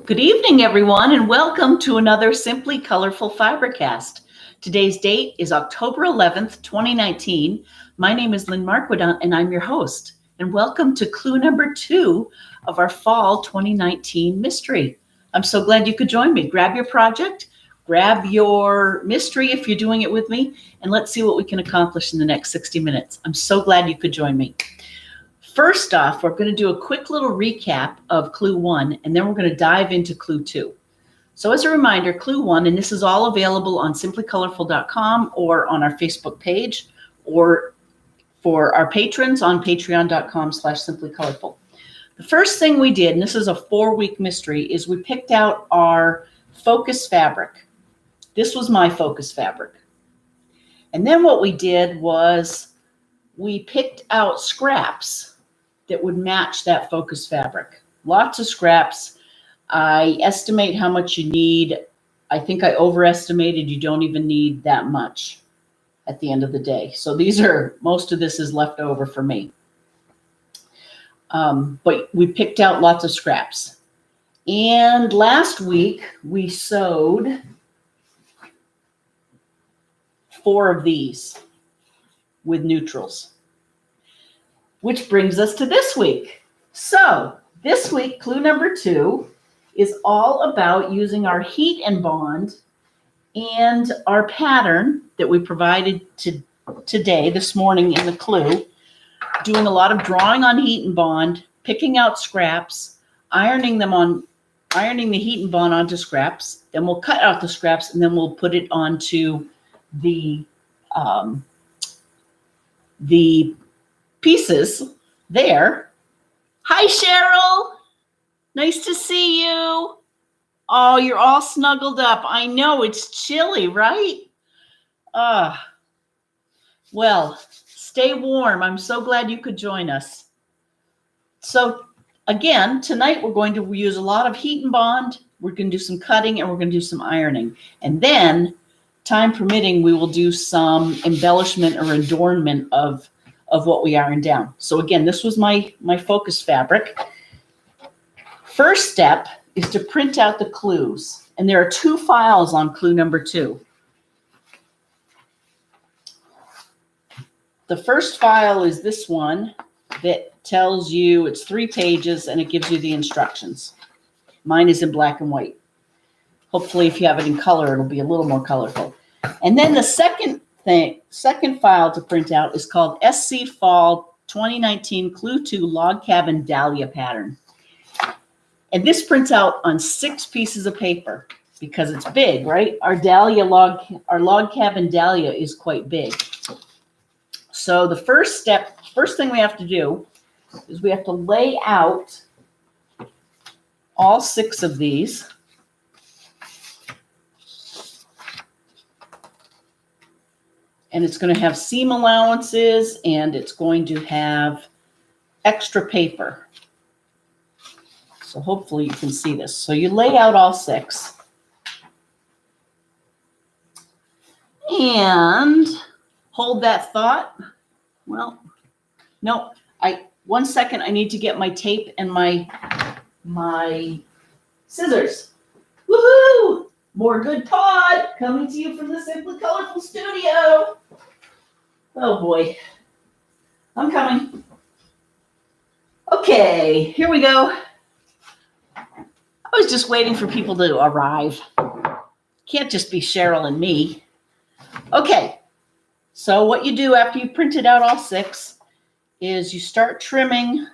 Good evening, everyone, and welcome to another Simply Colorful FiberCast. Today's date is October 11th, 2019. My name is Lynn Marquidant, and I'm your host. And welcome to clue number 2 of our Fall 2019 mystery. I'm so glad you could join me. Grab your project, grab your mystery if you're doing it with me, and let's see what we can accomplish in the next 60 minutes. I'm so glad you could join me. First off, we're going to do a quick little recap of clue 1, and then we're going to dive into clue 2. So as a reminder, clue 1, and this is all available on simplycolorful.com or on our Facebook page, or for our patrons on patreon.com/simplycolorful. The first thing we did, and this is a 4-week mystery, is we picked out our focus fabric. This was my focus fabric. And then what we did was we picked out scraps that would match that focus fabric. Lots of scraps. I estimate how much you need. I think I overestimated. You don't even need that much at the end of the day. So most of this is left over for me. But we picked out lots of scraps. And last week we sewed 4 of these with neutrals. Which brings us to this week. So this week, clue number 2 is all about using our heat and bond and our pattern that we provided today, this morning in the clue, doing a lot of drawing on heat and bond, picking out scraps, ironing the heat and bond onto scraps. Then we'll cut out the scraps and then we'll put it onto the pieces there. Hi, Cheryl. Nice to see you. Oh, you're all snuggled up. I know it's chilly, right? Well, stay warm. I'm so glad you could join us. So again, tonight we're going to use a lot of heat and bond. We're going to do some cutting and we're going to do some ironing. And then, time permitting, we will do some embellishment or adornment of what we ironed down. So again, this was my focus fabric. First step is to print out the clues. And there are 2 files on clue number 2. The first file is this one that tells you it's 3 pages and it gives you the instructions. Mine is in black and white. Hopefully if you have it in color, it'll be a little more colorful. And then the second file to print out is called SC Fall 2019 Clue 2 Log Cabin Dahlia Pattern. And this prints out on 6 pieces of paper because it's big, right? Our log cabin dahlia is quite big. So the first thing we have to do is we have to lay out all 6 of these. And it's going to have seam allowances and it's going to have extra paper. So hopefully you can see this. So you lay out all 6. And hold that thought. Well, no, 1 second, I need to get my tape and my scissors. Woohoo! More good pod coming to you from the Simply Colorful studio. Oh boy, I'm coming. Okay, here we go. I was just waiting for people to arrive. Can't just be Cheryl and me. Okay, so what you do after you printed out all 6 is you start trimming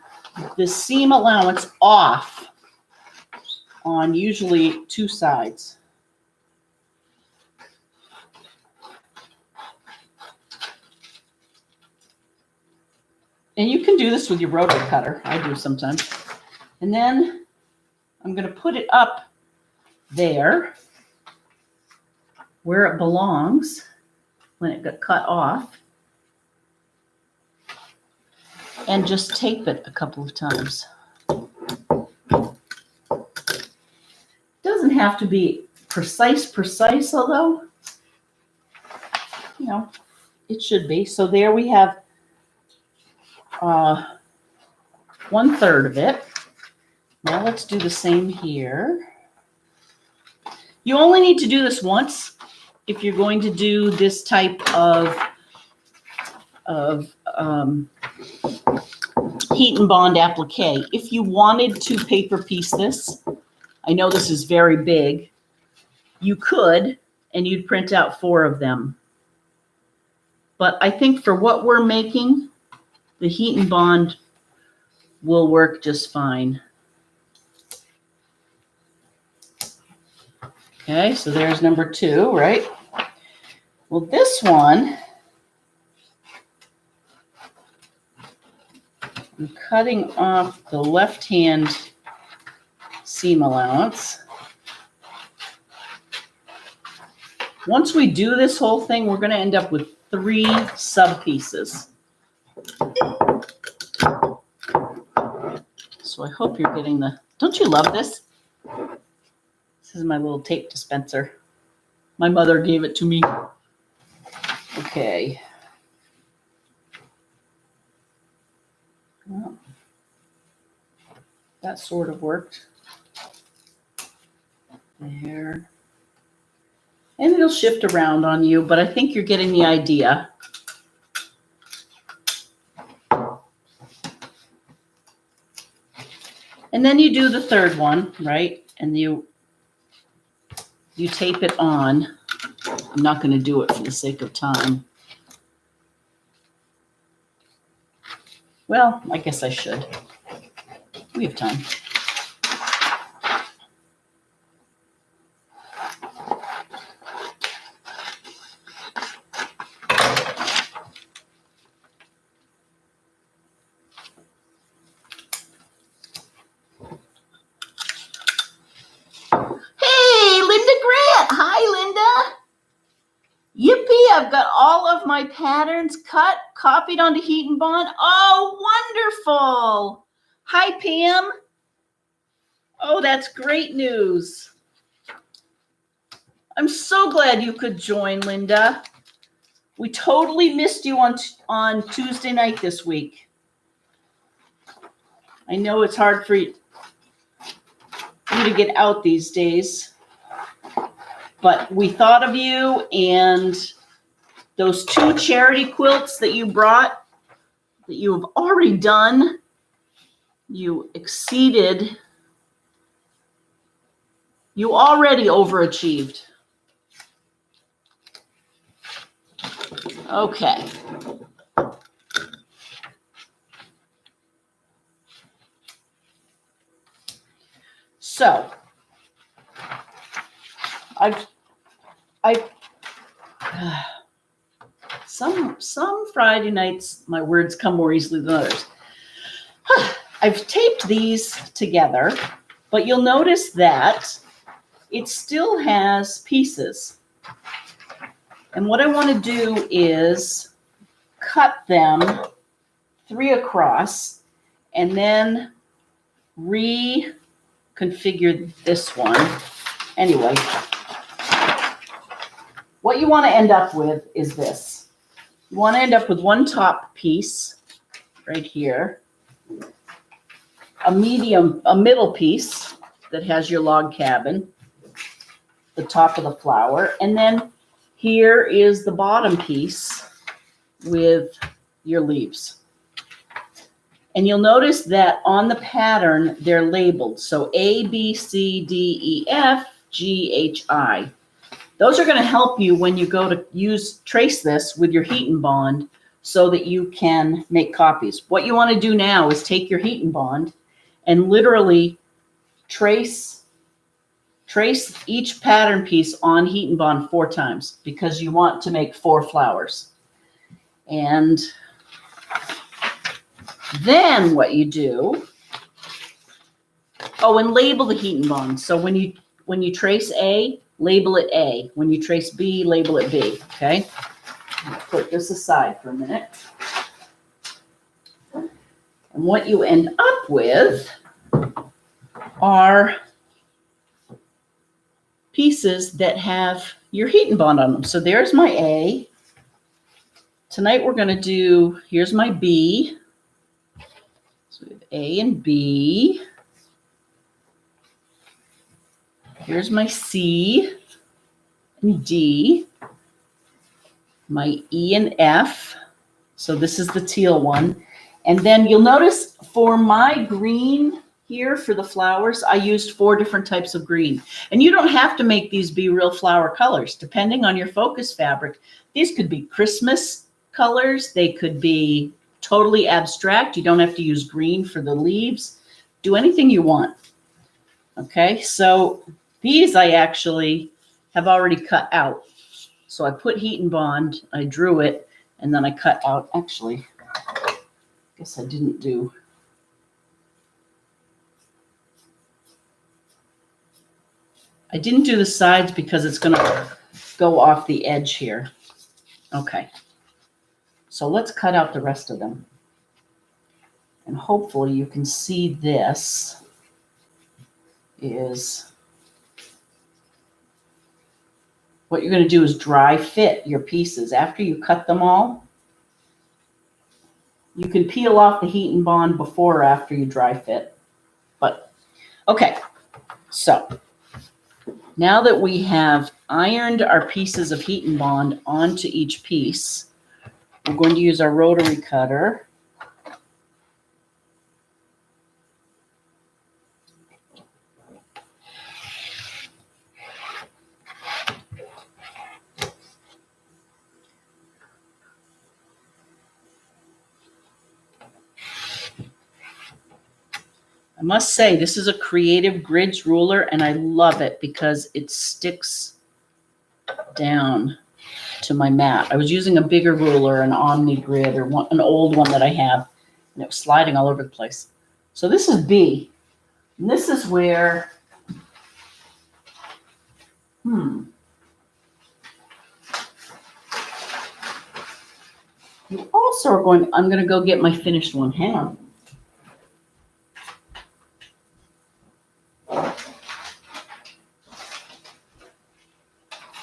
the seam allowance off on usually 2 sides. And you can do this with your rotary cutter. I do sometimes. And then I'm going to put it up there where it belongs when it got cut off. And just tape it a couple of times. Doesn't have to be precise, although, it should be. So there we have 1/3 of it. Now let's do the same here. You only need to do this once if you're going to do this type of heat and bond applique. If you wanted to paper piece this, I know this is very big, you could, and you'd print out 4 of them. But I think for what we're making, the heat and bond will work just fine. Okay, so there's number 2, right? Well, this one, I'm cutting off the left-hand seam allowance. Once we do this whole thing, we're going to end up with 3 sub-pieces. So I hope you're getting the, don't you love this? This is my little tape dispenser. My mother gave it to me. Okay. Well, that sort of worked. There. And it'll shift around on you, but I think you're getting the idea. And then you do the third one, right? And you tape it on. I'm not going to do it for the sake of time. Well, I guess I should. We have time. Yippee, I've got all of my patterns cut, copied onto heat and bond. Oh, wonderful. Hi, Pam. Oh, that's great news. I'm so glad you could join, Linda. We totally missed you on Tuesday night this week. I know it's hard for you to get out these days. But we thought of you, and those 2 charity quilts that you brought, that you have already done, you exceeded, you already overachieved. Okay. So, some Friday nights my words come more easily than others. I've taped these together, but you'll notice that it still has pieces. And what I want to do is cut them 3 across and then reconfigure this one. Anyway, what you want to end up with is this. You want to end up with one top piece right here, a middle piece that has your log cabin, the top of the flower, and then here is the bottom piece with your leaves. And you'll notice that on the pattern, they're labeled. So A, B, C, D, E, F, G, H, I. Those are going to help you when you go to trace this with your heat and bond so that you can make copies. What you want to do now is take your heat and bond and literally trace each pattern piece on heat and bond 4 times because you want to make 4 flowers. And then what you do, and label the heat and bond. So when you trace A, label it A. When you trace B, label it B, okay? Put this aside for a minute. And what you end up with are pieces that have your heat and bond on them. So there's my A. Tonight we're going to do, here's my B. So we have A and B. Here's my C and D, my E and F. So this is the teal one. And then you'll notice for my green here for the flowers, I used 4 different types of green. And you don't have to make these be real flower colors. Depending on your focus fabric, these could be Christmas colors. They could be totally abstract. You don't have to use green for the leaves. Do anything you want. Okay, so these I actually have already cut out. So I put heat and bond, I drew it, and then I cut out, actually, I guess I didn't do. I didn't do the sides because it's going to go off the edge here. Okay, so let's cut out the rest of them. And hopefully you can see this is what you're going to do is dry fit your pieces. After you cut them all, you can peel off the heat and bond before or after you dry fit. But okay, so now that we have ironed our pieces of heat and bond onto each piece, we're going to use our rotary cutter. I must say, this is a Creative Grids ruler, and I love it because it sticks down to my mat. I was using a bigger ruler, an Omni Grid, or an old one that I have, and it was sliding all over the place. So this is B, and this is where, you also are going, I'm going to go get my finished one. Hang on.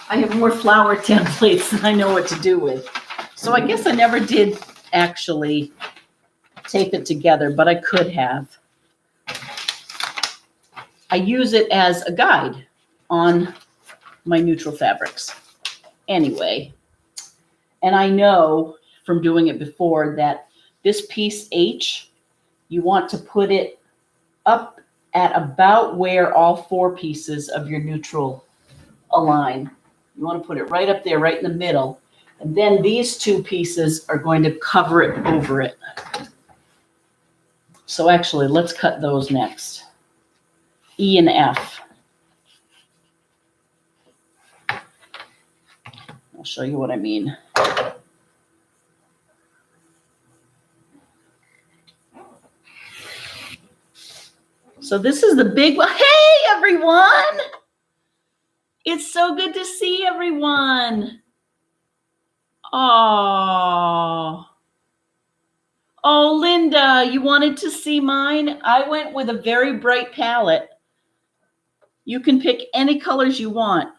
I have more flower templates than I know what to do with. So I guess I never did actually tape it together, but I could have. I use it as a guide on my neutral fabrics. Anyway, and I know from doing it before that this piece H, you want to put it up at about where all 4 pieces of your neutral align. You want to put it right up there, right in the middle. And then these 2 pieces are going to cover it over it. So actually, let's cut those next. E and F. I'll show you what I mean. So this is the big one. Hey, everyone! It's so good to see everyone. Oh, Linda, you wanted to see mine? I went with a very bright palette. You can pick any colors you want.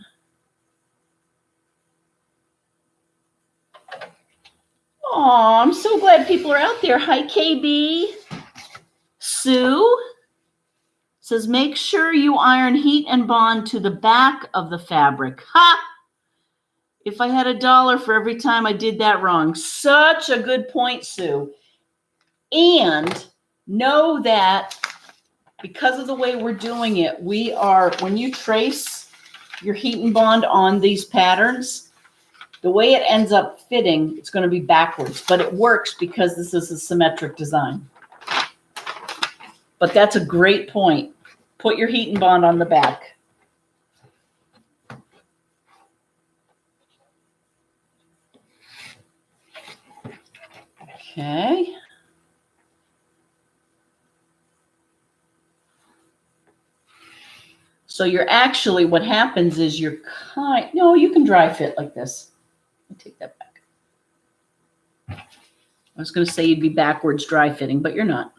Oh, I'm so glad people are out there. Hi, KB. Sue says, make sure you iron heat and bond to the back of the fabric. Ha! If I had $1 for every time I did that wrong. Such a good point, Sue. And know that because of the way we're doing it, when you trace your heat and bond on these patterns, the way it ends up fitting, it's going to be backwards, but it works because this is a symmetric design. But that's a great point. Put your heat and bond on the back. Okay. So you're actually, what happens is no, you can dry fit like this. Let me take that back. I was going to say you'd be backwards dry fitting, but you're not.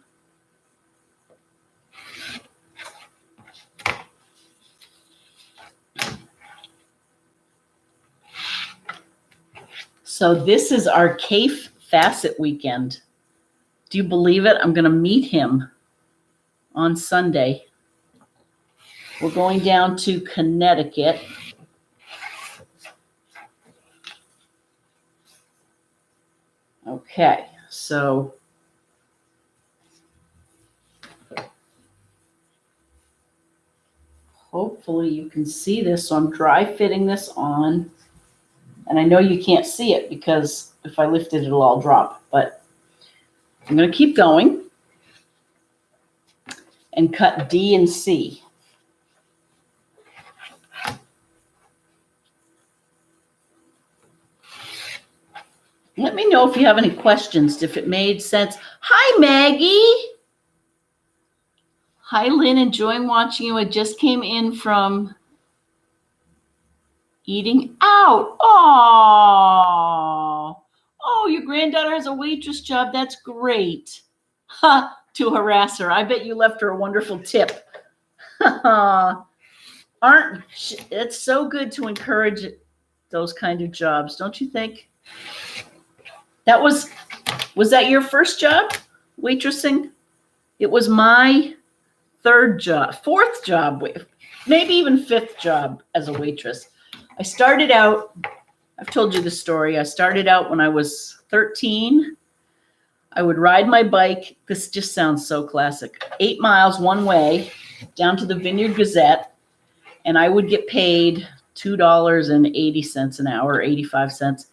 So this is our Cafe Facet weekend. Do you believe it? I'm going to meet him on Sunday. We're going down to Connecticut. Okay, so hopefully you can see this. So I'm dry fitting this on. And I know you can't see it because if I lift it, it'll all drop. But I'm going to keep going and cut D and C. Let me know if you have any questions, if it made sense. Hi, Maggie. Hi, Lynn. Enjoying watching you. I just came in from eating out. Oh, your granddaughter has a waitress job. That's great. Ha, to harass her. I bet you left her a wonderful tip. It's so good to encourage those kind of jobs, don't you think? Was that your first job, waitressing? It was my fourth job, maybe even fifth job as a waitress. I started out, I've told you the story. I started out when I was 13. I would ride my bike. This just sounds so classic. 8 miles one way down to the Vineyard Gazette, and I would get paid $2.80 an hour, 85 cents.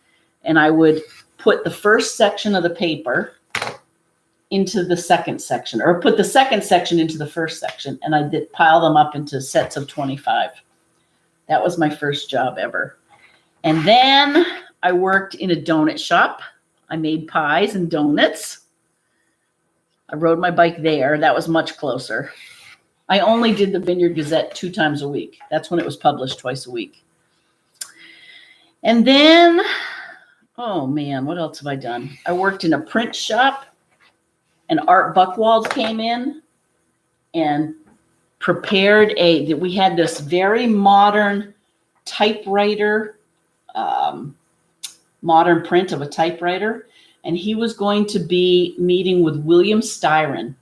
And I would put the first section of the paper into the second section, or put the second section into the first section, and I did pile them up into sets of 25. That was my first job ever. And then I worked in a donut shop. I made pies and donuts. I rode my bike there. That was much closer. I only did the Vineyard Gazette 2 times a week. That's when it was published, twice a week. And then, oh man, what else have I done? I worked in a print shop, and Art Buchwald came in and prepared we had this very modern typewriter, modern print of a typewriter, and he was going to be meeting with William Styron.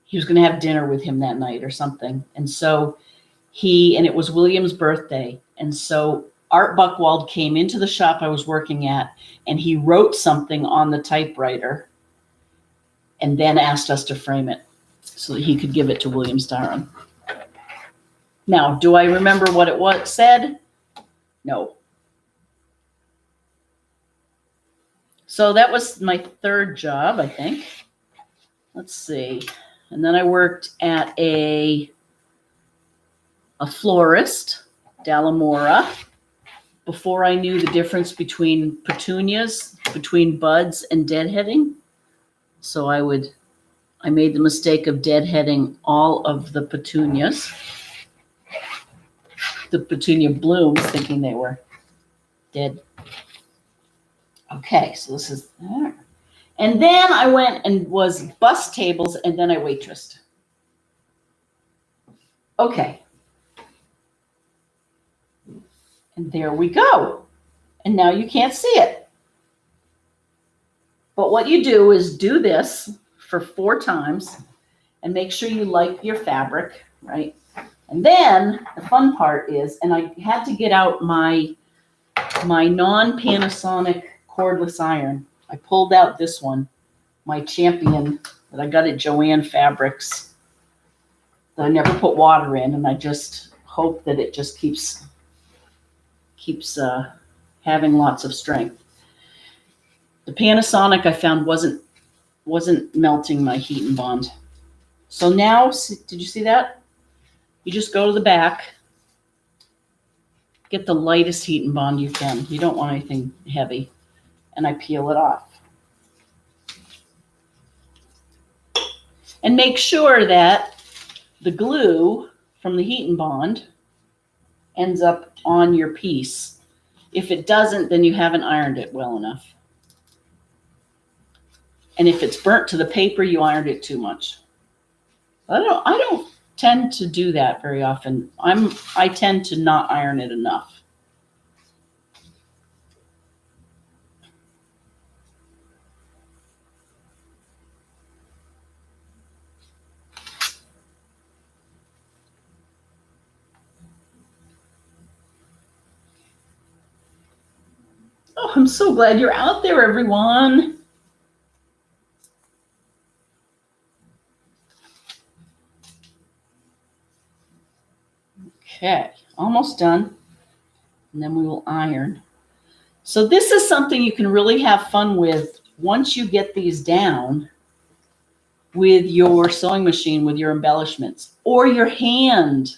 He was going to have dinner with him that night or something. And so it was William's birthday. And so Art Buchwald came into the shop I was working at, and he wrote something on the typewriter and then asked us to frame it so that he could give it to William Styron. Now, do I remember what it said? No. So that was my third job, I think. Let's see. And then I worked at a florist, Dallamora, before I knew the difference between petunias, between buds and deadheading. So I made the mistake of deadheading all of the petunias, the petunia blooms, thinking they were dead. Okay, so this is there. And then I went and was bus tables, and then I waitressed. Okay. And there we go. And now you can't see it. But what you do is do this for 4 times and make sure you light your fabric, right? And then the fun part is, and I had to get out my non-Panasonic cordless iron. I pulled out this one, my Champion that I got at Joann Fabrics, that I never put water in, and I just hope that it just keeps having lots of strength. The Panasonic I found wasn't melting my heat and bond. So now, did you see that? You just go to the back, get the lightest heat and bond you can. You don't want anything heavy. And I peel it off. And make sure that the glue from the heat and bond ends up on your piece. If it doesn't, then you haven't ironed it well enough. And if it's burnt to the paper, you ironed it too much. I don't tend to do that very often. I tend to not iron it enough. Oh, I'm so glad you're out there, everyone. Okay, almost done. And then we will iron. So this is something you can really have fun with once you get these down with your sewing machine, with your embellishments, or your hand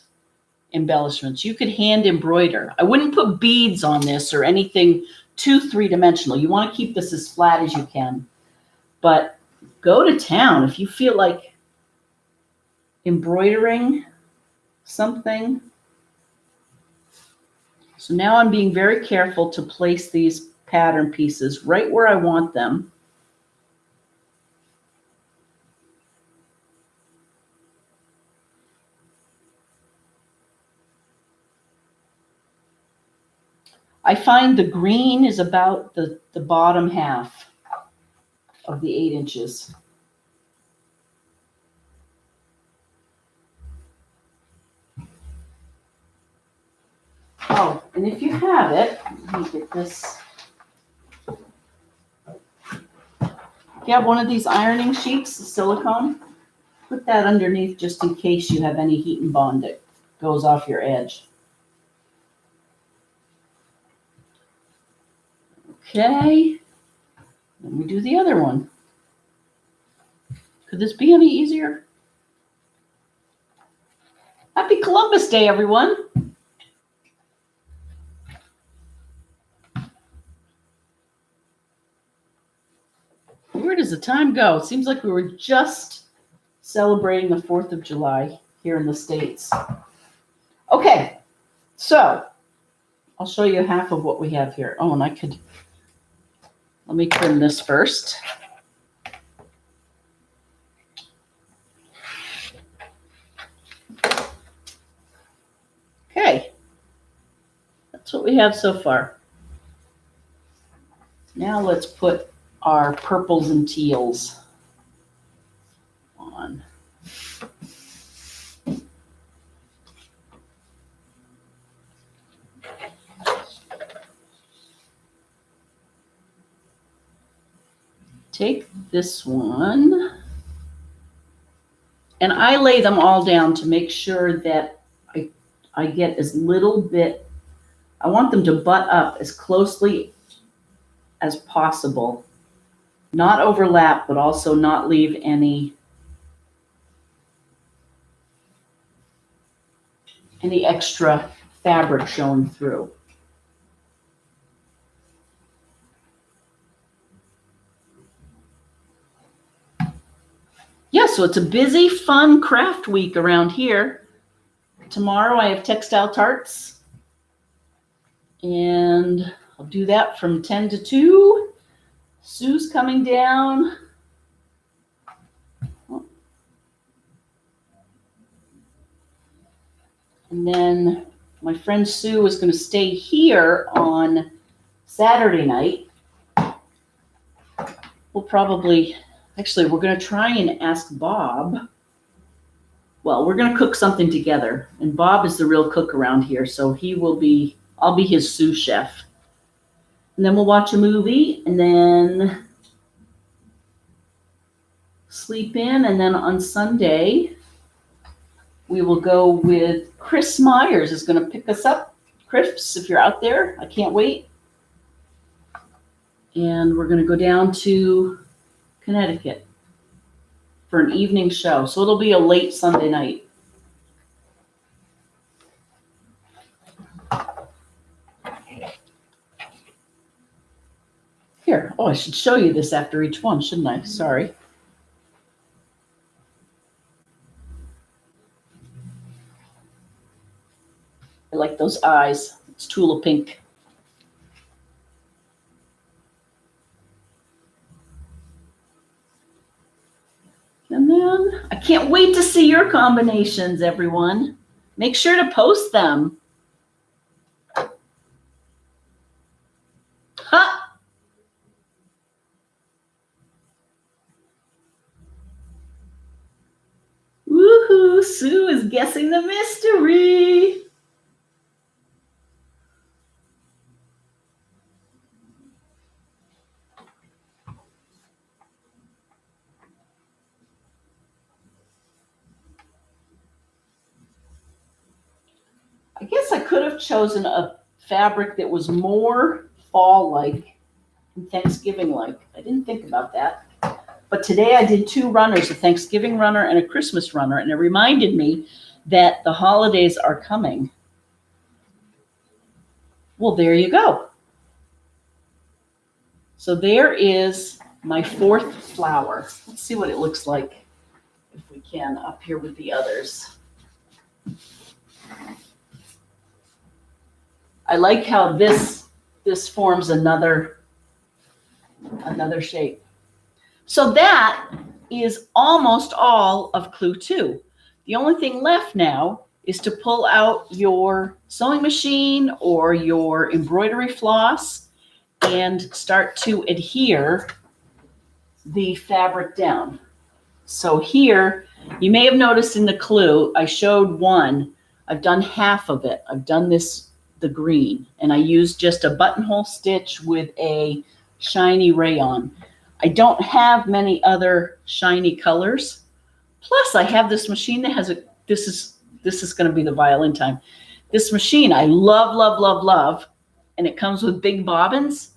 embellishments. You could hand embroider. I wouldn't put beads on this or anything too three-dimensional. You want to keep this as flat as you can. But go to town if you feel like embroidering something. So now I'm being very careful to place these pattern pieces right where I want them. I find the green is about the bottom half of the 8 inches. Oh, and if you have it, let me get this. If you have one of these ironing sheets, silicone, put that underneath just in case you have any heat and bond that goes off your edge. Okay, let me do the other one. Could this be any easier? Happy Columbus Day, everyone. Where does the time go? It seems like we were just celebrating the 4th of July here in the States. Okay, so I'll show you half of what we have here. Oh, and let me trim this first. Okay, that's what we have so far. Now let's put our purples and teals on. Take this one, and I lay them all down to make sure that I get as little bit, I want them to butt up as closely as possible. Not overlap, but also not leave any extra fabric showing through. Yeah, so it's a busy, fun craft week around here. Tomorrow I have textile tarts, and I'll do that from 10 to 2. Sue's coming down. And then my friend Sue is going to stay here on Saturday night. We'll probably, actually, we're going to try and ask Bob. Well, we're going to cook something together. And Bob is the real cook around here, so I'll be his sous chef. And then we'll watch a movie and then sleep in. And then on Sunday, we will go with Chris Myers is going to pick us up. Chris, if you're out there, I can't wait. And we're going to go down to Connecticut for an evening show. So it'll be a late Sunday night. Here, oh, I should show you this after each one, shouldn't I? Sorry. I like those eyes. It's Tula Pink. And then I can't wait to see your combinations, everyone. Make sure to post them. Ha! Woohoo! Sue is guessing the mystery. I guess I could have chosen a fabric that was more fall-like and Thanksgiving-like. I didn't think about that. But today I did 2 runners, a Thanksgiving runner and a Christmas runner, and it reminded me that the holidays are coming. Well, there you go. So there is my 4th flower. Let's see what it looks like if we can up here with the others. I like how this forms another shape. So that is almost all of clue 2. The only thing left now is to pull out your sewing machine or your embroidery floss and start to adhere the fabric down. So here, you may have noticed in the clue, I showed one. I've done half of it. I've done the green, and I used just a buttonhole stitch with a shiny rayon. I don't have many other shiny colors. Plus, I have this machine that has this is going to be the violin time. This machine I love, love, love, love, and it comes with big bobbins.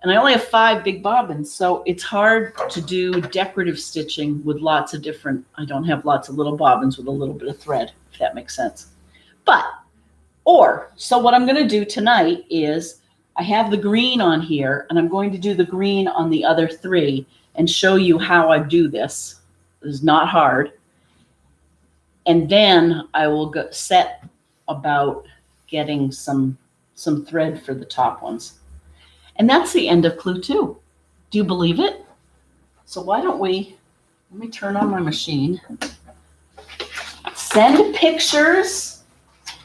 And I only have 5 big bobbins, so it's hard to do decorative stitching with lots of different, I don't have lots of little bobbins with a little bit of thread, if that makes sense. So what I'm going to do tonight is I have the green on here, and I'm going to do the green on the other 3 and show you how I do this. It's not hard. And then I will set about getting some thread for the top ones. And that's the end of clue 2. Do you believe it? So why don't let me turn on my machine. Send pictures.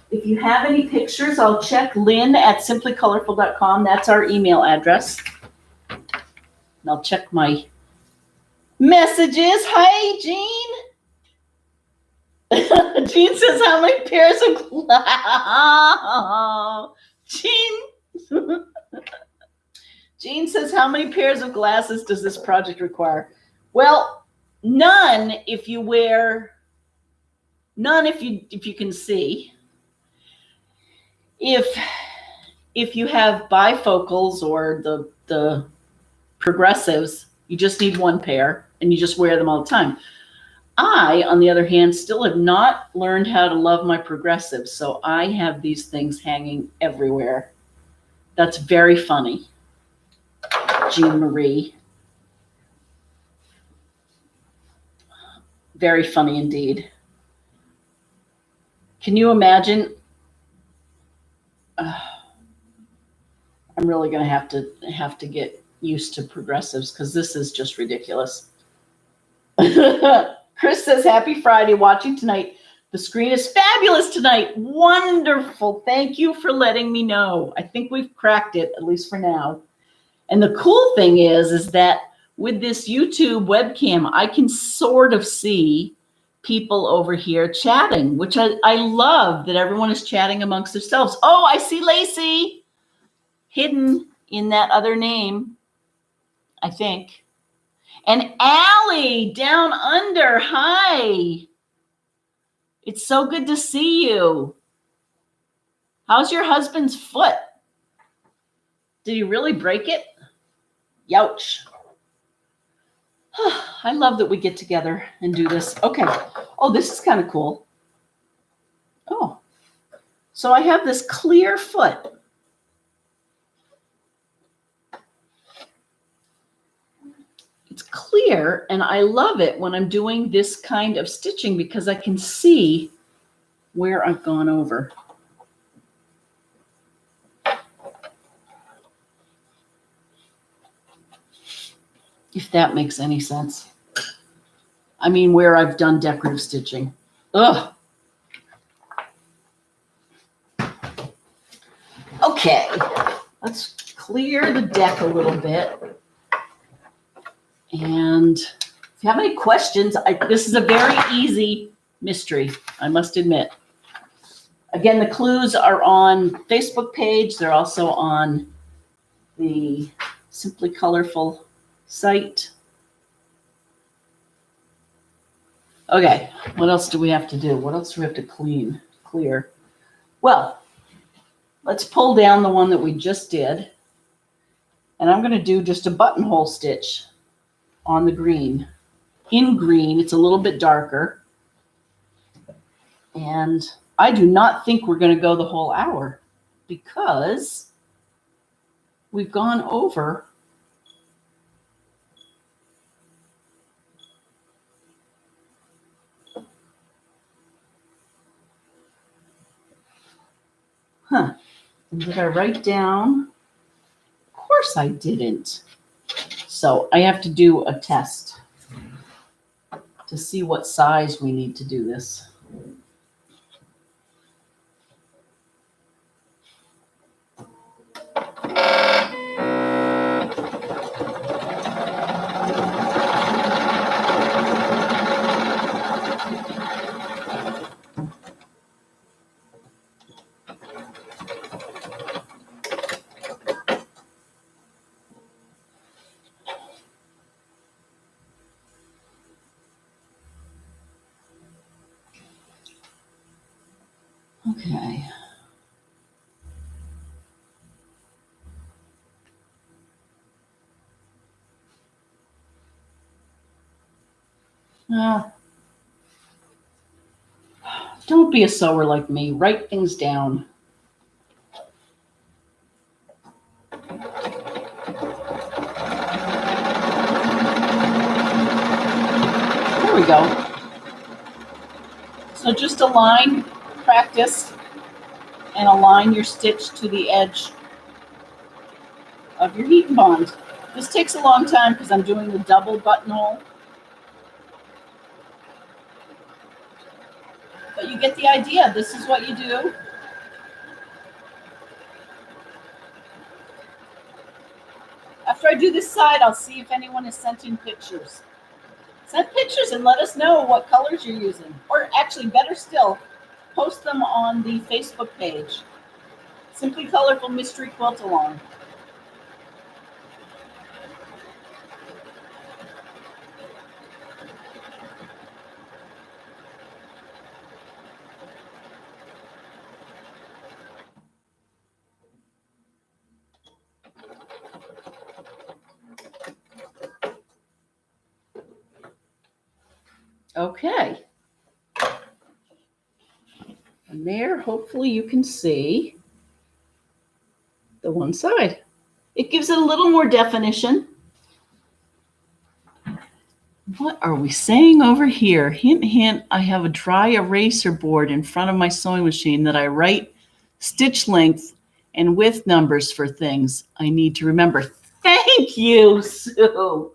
If you have any pictures, I'll check Lynn at simplycolorful.com. That's our email address. And I'll check my messages. Hi, Jean. Jean says, how many pairs of Jean. Jean says, how many pairs of glasses does this project require? Well, none if you can see. If you have bifocals or the progressives, you just need 1 pair and you just wear them all the time. I, on the other hand, still have not learned how to love my progressives, so I have these things hanging everywhere. That's very funny. Jean Marie. Very funny indeed. Can you imagine? I'm really going to have to get used to progressives because this is just ridiculous. Chris says, happy Friday, watching tonight. The screen is fabulous tonight. Wonderful. Thank you for letting me know. I think we've cracked it, at least for now. And the cool thing is that with this YouTube webcam, I can sort of see people over here chatting, which I love that everyone is chatting amongst themselves. Oh, I see Lacey hidden in that other name, I think. And Allie down under. Hi. It's so good to see you. How's your husband's foot? Did he really break it? Youch. I love that we get together and do this. Okay. Oh, this is kind of cool. Oh, so I have this clear foot. It's clear, and I love it when I'm doing this kind of stitching because I can see where I've gone over. If that makes any sense. I mean, where I've done decorative stitching. Ugh. Okay, let's clear the deck a little bit. And if you have any questions, this is a very easy mystery, I must admit. Again, the clues are on Facebook page. They're also on the Simply Colorful site. Okay, what else do we have to do? What else do we have to clear? Well, let's pull down the one that we just did. And I'm going to do just a buttonhole stitch on the green. In green, it's a little bit darker. And I do not think we're going to go the whole hour because we've gone over Did I write down? Of course I didn't. So I have to do a test to see what size we need to do this. Okay. Don't be a sewer like me. Write things down. There we go. So just align, practice, and align your stitch to the edge of your heat and bond. This takes a long time because I'm doing the double buttonhole. But you get the idea. This is what you do. After I do this side, I'll see if anyone has sent in pictures. Send pictures and let us know what colors you're using. Or actually, better still, post them on the Facebook page. Simply Colorful Mystery Quilt Along. Okay. And there, hopefully you can see the one side. It gives it a little more definition. What are we saying over here? Hint, hint, I have a dry eraser board in front of my sewing machine that I write stitch length and width numbers for things I need to remember. Thank you, Sue.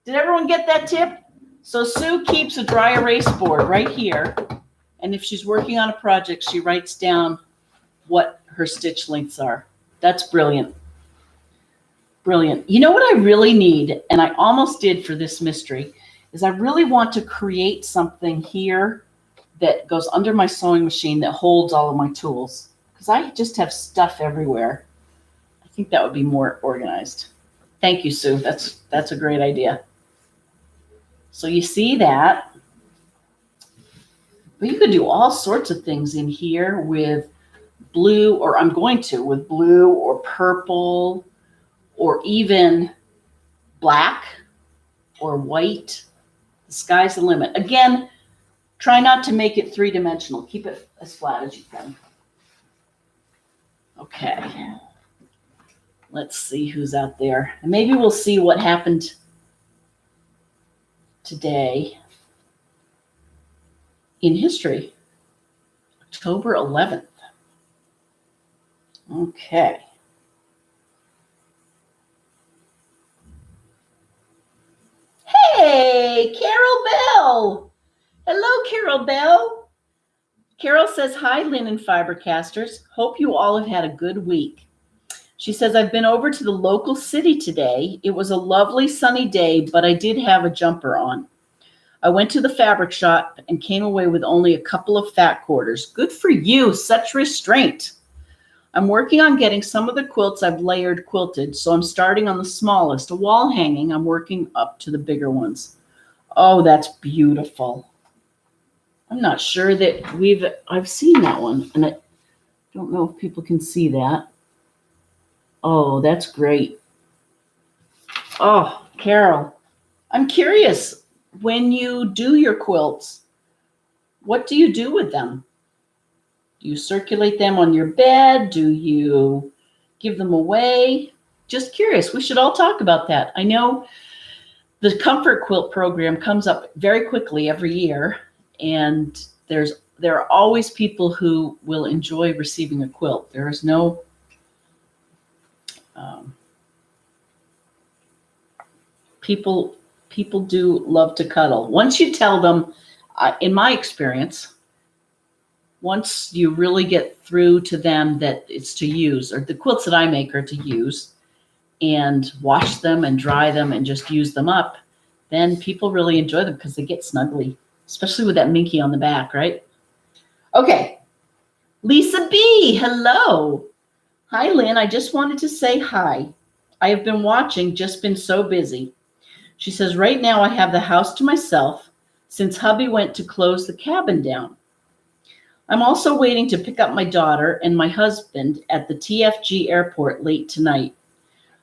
Did everyone get that tip? So Sue keeps a dry erase board right here. And if she's working on a project, she writes down what her stitch lengths are. That's brilliant. Brilliant. You know what I really need, and I almost did for this mystery, is I really want to create something here that goes under my sewing machine that holds all of my tools. Because I just have stuff everywhere. I think that would be more organized. Thank you, Sue. That's a great idea. So you see that. But you could do all sorts of things in here with blue, or I'm going to, with blue or purple, or even black or white. The sky's the limit. Again, try not to make it three-dimensional. Keep it as flat as you can. Okay. Let's see who's out there. And maybe we'll see what happened today in history. October 11th. Okay. Hey, Carol Bell. Hello, Carol Bell. Carol says, hi, Lynn and Fibercasters. Hope you all have had a good week. She says, I've been over to the local city today. It was a lovely sunny day, but I did have a jumper on. I went to the fabric shop and came away with only a couple of fat quarters. Good for you, such restraint. I'm working on getting some of the quilts I've layered quilted, so I'm starting on the smallest, a wall hanging. I'm working up to the bigger ones. Oh, that's beautiful. I'm not sure that I've seen that one. And Don't know if people can see that. Oh, that's great. Oh, Carol, I'm curious, when you do your quilts, what do you do with them? Do you circulate them on your bed? Do you give them away? Just curious. We should all talk about that. I know the Comfort Quilt program comes up very quickly every year, and there are always people who will enjoy receiving a quilt. There is no um, people do love to cuddle. Once you tell them, in my experience, once you really get through to them that it's to use, or the quilts that I make are to use, and wash them and dry them and just use them up, then people really enjoy them because they get snuggly, especially with that minky on the back, right? Okay, Lisa B, hello. Hi, Lynn. I just wanted to say hi. I have been watching, just been so busy. She says, right now I have the house to myself since hubby went to close the cabin down. I'm also waiting to pick up my daughter and my husband at the TFG airport late tonight.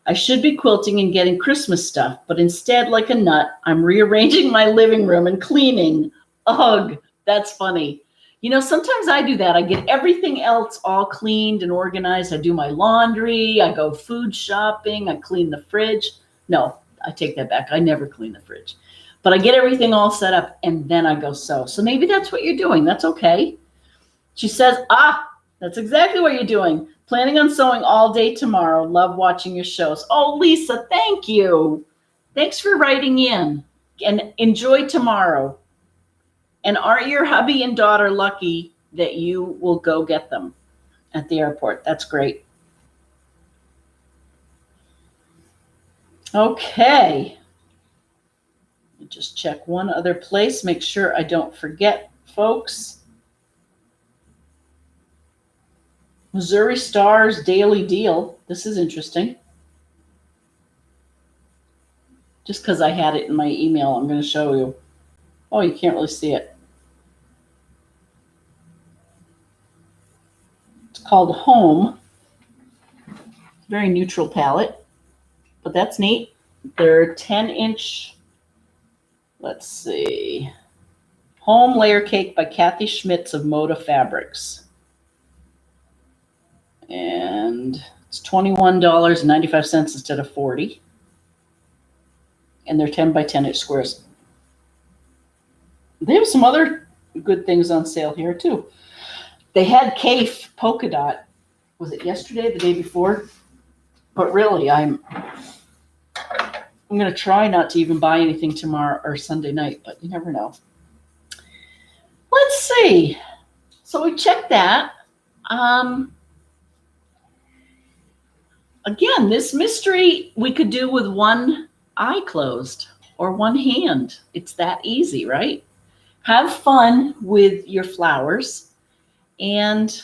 I should be quilting and getting Christmas stuff, but instead, like a nut, I'm rearranging my living room and cleaning. Ugh, that's funny. You know, sometimes I do that. I get everything else all cleaned and organized. I do my laundry, I go food shopping, I clean the fridge. No, I take that back. I never clean the fridge. But I get everything all set up and then I go sew. So maybe that's what you're doing. That's okay. She says, that's exactly what you're doing. Planning on sewing all day tomorrow. Love watching your shows. Oh, Lisa, thank you. Thanks for writing in. And enjoy tomorrow. And aren't your hubby and daughter lucky that you will go get them at the airport? That's great. Okay. Let me just check one other place. Make sure I don't forget, folks. Missouri Star's Daily Deal. This is interesting. Just because I had it in my email, I'm going to show you. Oh, you can't really see it. It's called Home. Very neutral palette, but that's neat. They're 10-inch, let's see, Home Layer Cake by Kathy Schmitz of Moda Fabrics. And it's $21.95 instead of $40. And they're 10 by 10-inch squares. They have some other good things on sale here too. They had Kafe polka dot. Was it yesterday, the day before? But really, I'm going to try not to even buy anything tomorrow or Sunday night, but you never know. Let's see. So we checked that. Again, this mystery we could do with one eye closed or one hand. It's that easy, right? Have fun with your flowers and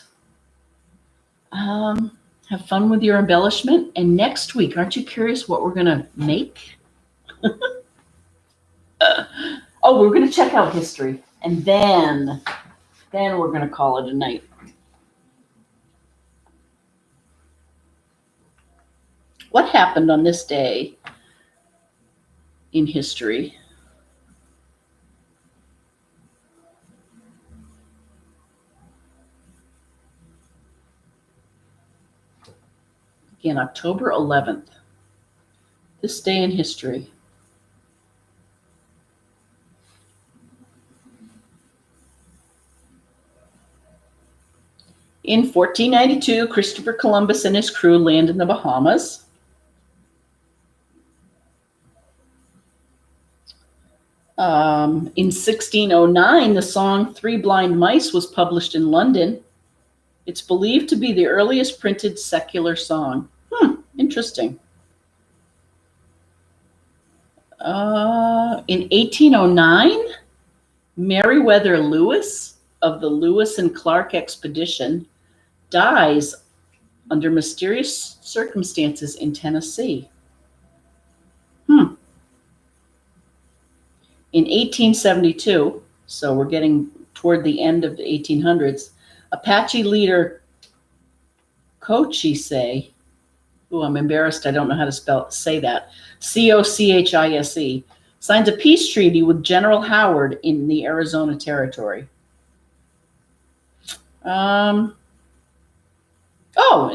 have fun with your embellishment. And next week, aren't you curious what we're going to make? We're going to check out history. And then we're going to call it a night. What happened on this day in history? Again, October 11th. This day in history. In 1492, Christopher Columbus and his crew land in the Bahamas. In 1609, the song Three Blind Mice was published in London. It's believed to be the earliest printed secular song. Interesting. In 1809, Meriwether Lewis of the Lewis and Clark expedition dies under mysterious circumstances in Tennessee. In 1872, so we're getting toward the end of the 1800s, Apache leader Cochise. Ooh, I'm embarrassed. I don't know how to say that. Cochise signs a peace treaty with General Howard in the Arizona Territory. In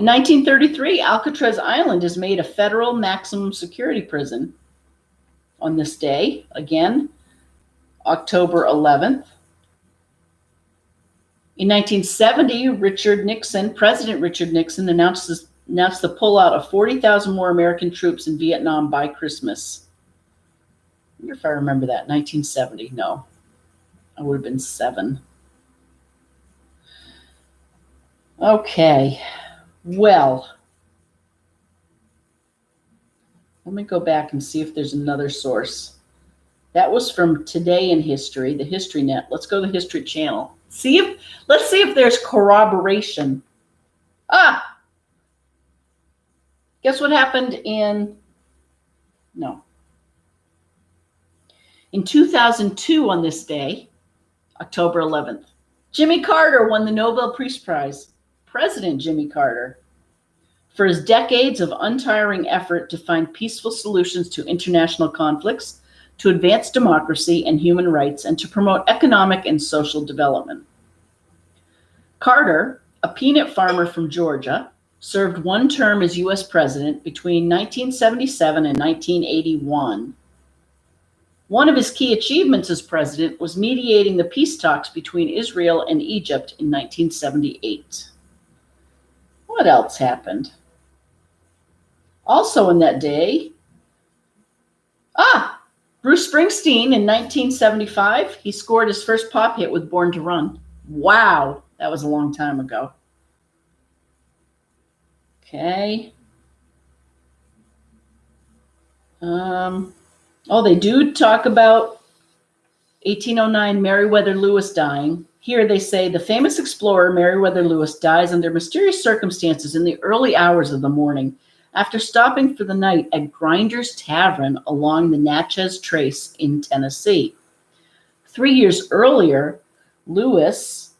1933, Alcatraz Island is made a federal maximum security prison. On this day, again, October 11th. In 1970, President Richard Nixon announced the pullout of 40,000 more American troops in Vietnam by Christmas. I wonder if I remember that. 1970. No, I would have been 7. Okay. Well, let me go back and see if there's another source. That was from Today in History, the History Net. Let's go to the History Channel. Let's see if there's corroboration. Guess what happened in 2002 on this day, October 11th? Jimmy Carter won the Nobel Peace Prize. President Jimmy Carter, for his decades of untiring effort to find peaceful solutions to international conflicts, to advance democracy and human rights, and to promote economic and social development. Carter, a peanut farmer from Georgia, served one term as U.S. president between 1977 and 1981. One of his key achievements as president was mediating the peace talks between Israel and Egypt in 1978. What else happened? Also in that day, Bruce Springsteen in 1975, he scored his first pop hit with Born to Run. Wow, that was a long time ago. Okay. They do talk about 1809 Meriwether Lewis dying. Here they say the famous explorer Meriwether Lewis dies under mysterious circumstances in the early hours of the morning after stopping for the night at Grinder's Tavern along the Natchez Trace in Tennessee. 3 years earlier, Lewis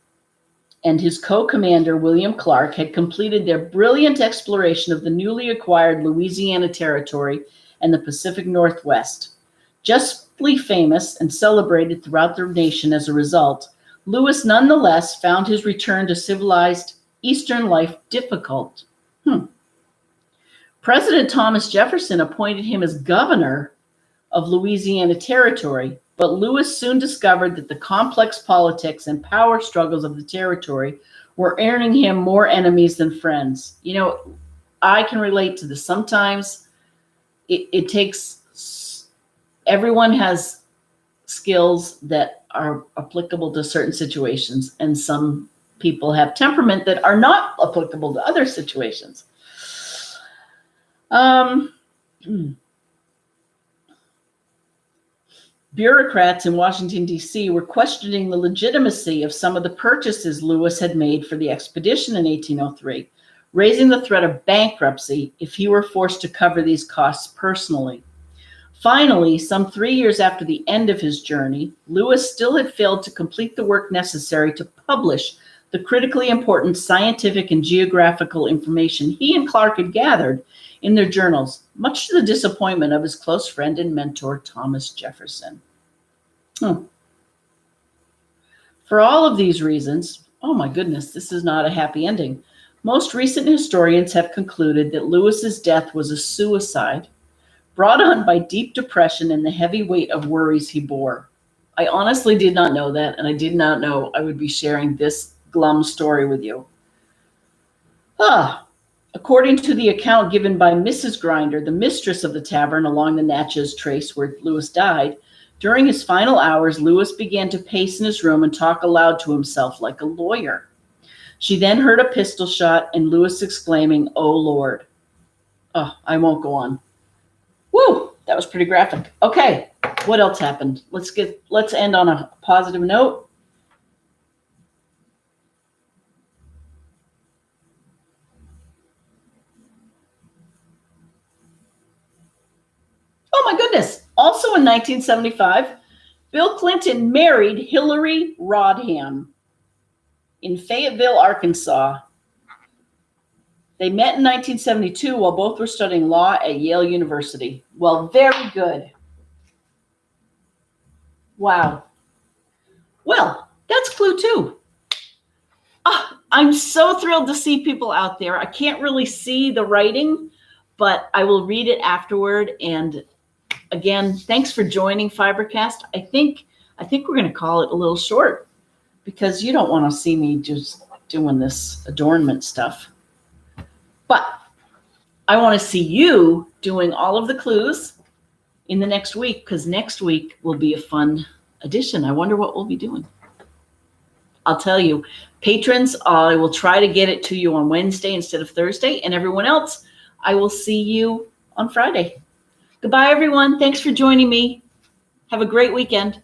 and his co-commander William Clark had completed their brilliant exploration of the newly acquired Louisiana Territory and the Pacific Northwest. Justly famous and celebrated throughout the nation as a result, Lewis nonetheless found his return to civilized Eastern life difficult. President Thomas Jefferson appointed him as governor of Louisiana Territory, but Lewis soon discovered that the complex politics and power struggles of the territory were earning him more enemies than friends. I can relate to this. Sometimes it takes, everyone has skills that are applicable to certain situations, and some people have temperament that are not applicable to other situations. Bureaucrats in Washington, D.C. were questioning the legitimacy of some of the purchases Lewis had made for the expedition in 1803, raising the threat of bankruptcy if he were forced to cover these costs personally. Finally, some 3 years after the end of his journey, Lewis still had failed to complete the work necessary to publish the critically important scientific and geographical information he and Clark had gathered in their journals, much to the disappointment of his close friend and mentor, Thomas Jefferson. For all of these reasons, oh my goodness, this is not a happy ending. Most recent historians have concluded that Lewis's death was a suicide brought on by deep depression and the heavy weight of worries he bore. I honestly did not know that, and I did not know I would be sharing this glum story with you. According to the account given by Mrs. Grinder, the mistress of the tavern along the Natchez Trace where Lewis died, during his final hours, Lewis began to pace in his room and talk aloud to himself like a lawyer. She then heard a pistol shot and Lewis exclaiming, "Oh, Lord." I won't go on. Woo, that was pretty graphic. Okay, what else happened? Let's end on a positive note. Oh my goodness. Also in 1975, Bill Clinton married Hillary Rodham in Fayetteville, Arkansas. They met in 1972 while both were studying law at Yale University. Well, very good. Wow. Well, that's clue 2. I'm so thrilled to see people out there. I can't really see the writing, but I will read it afterward. And again, thanks for joining FiberCast. I think we're going to call it a little short because you don't want to see me just doing this adornment stuff. But I want to see you doing all of the clues in the next week, because next week will be a fun edition. I wonder what we'll be doing. I'll tell you, patrons, I will try to get it to you on Wednesday instead of Thursday, and everyone else, I will see you on Friday. Goodbye, everyone. Thanks for joining me. Have a great weekend.